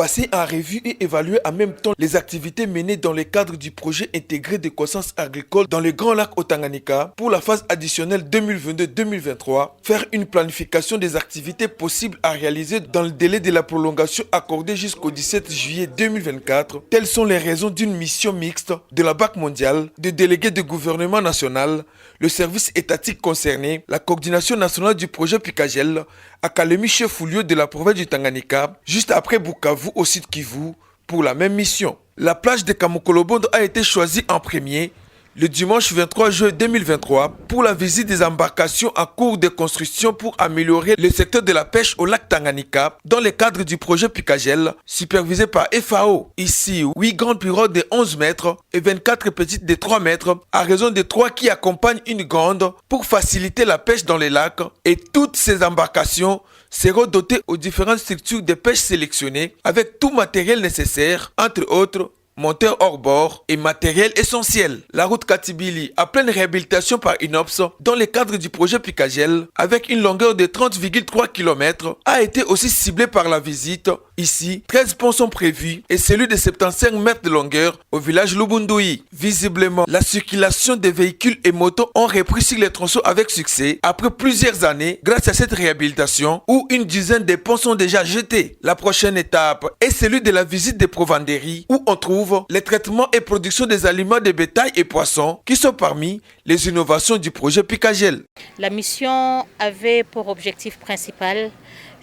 Passer en revue et évaluer en même temps les activités menées dans le cadre du projet intégré de croissance agricole dans les Grands Lacs au Tanganyika pour la phase additionnelle 2022-2023, faire une planification des activités possibles à réaliser dans le délai de la prolongation accordée jusqu'au 17 juillet 2024. Telles sont les raisons d'une mission mixte de la Banque mondiale, des délégués du gouvernement national, le service étatique concerné, la coordination nationale du projet Picagel, Académie chef-lieu de la province du Tanganyika, juste après Bukavu au sud Kivu, pour la même mission. La plage de Kamokolobondo a été choisie en premier le dimanche 23 juin 2023 pour la visite des embarcations en cours de construction pour améliorer le secteur de la pêche au lac Tanganyika dans le cadre du projet Picagel supervisé par FAO. Ici, 8 grandes pirogues de 11 mètres et 24 petites de 3 mètres à raison de 3 qui accompagnent une grande pour faciliter la pêche dans les lacs, et toutes ces embarcations seront dotées aux différentes structures de pêche sélectionnées avec tout matériel nécessaire, entre autres moteur hors bord et matériel essentiel. La route Katibili, à pleine réhabilitation par INOPS dans le cadre du projet Picagel, avec une longueur de 30,3 km, a été aussi ciblée par la visite. Ici, 13 ponts sont prévus et celui de 75 mètres de longueur au village Lubundoui. Visiblement, la circulation des véhicules et motos ont repris sur les tronçons avec succès après plusieurs années grâce à cette réhabilitation où une dizaine de ponts sont déjà jetés. La prochaine étape est celui de la visite des provenderies où on trouve les traitements et production des aliments de bétail et poissons qui sont parmi les innovations du projet Picagel. La mission avait pour objectif principal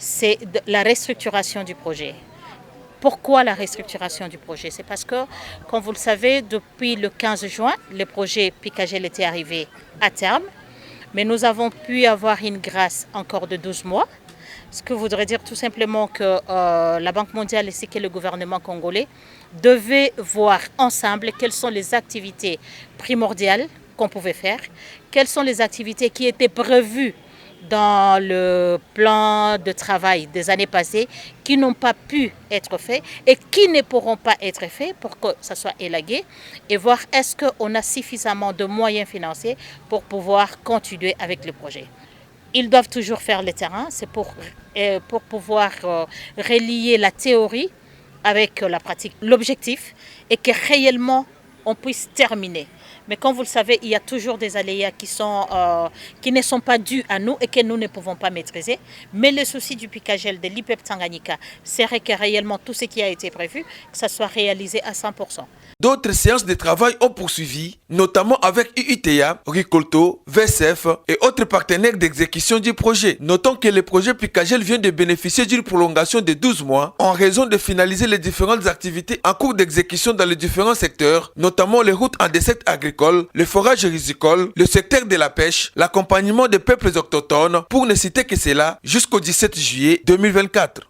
c'est la restructuration du projet. Pourquoi la restructuration du projet? C'est parce que, comme vous le savez, depuis le 15 juin, le projet Picagel était arrivé à terme, mais nous avons pu avoir une grâce encore de 12 mois. Ce que voudrait dire tout simplement que la Banque mondiale ainsi que le gouvernement congolais devaient voir ensemble quelles sont les activités primordiales qu'on pouvait faire, quelles sont les activités qui étaient prévues dans le plan de travail des années passées qui n'ont pas pu être faits et qui ne pourront pas être faits pour que ça soit élagué, et voir est-ce qu'on a suffisamment de moyens financiers pour pouvoir continuer avec le projet. Ils doivent toujours faire le terrain, c'est pour pouvoir relier la théorie avec la pratique, l'objectif, et que réellement on puisse terminer. Mais comme vous le savez, il y a toujours des aléas qui ne sont pas dus à nous et que nous ne pouvons pas maîtriser. Mais le souci du Picagel de l'IPEP Tanganyika serait que réellement tout ce qui a été prévu, que ça soit réalisé à 100%. D'autres séances de travail ont poursuivi, notamment avec UITA, Ricolto, VSF et autres partenaires d'exécution du projet. Notons que le projet Picagel vient de bénéficier d'une prolongation de 12 mois en raison de finaliser les différentes activités en cours d'exécution dans les différents secteurs, notamment les routes en dessert agricole, le forage risicole, le secteur de la pêche, l'accompagnement des peuples autochtones, pour ne citer que cela, jusqu'au 17 juillet 2024.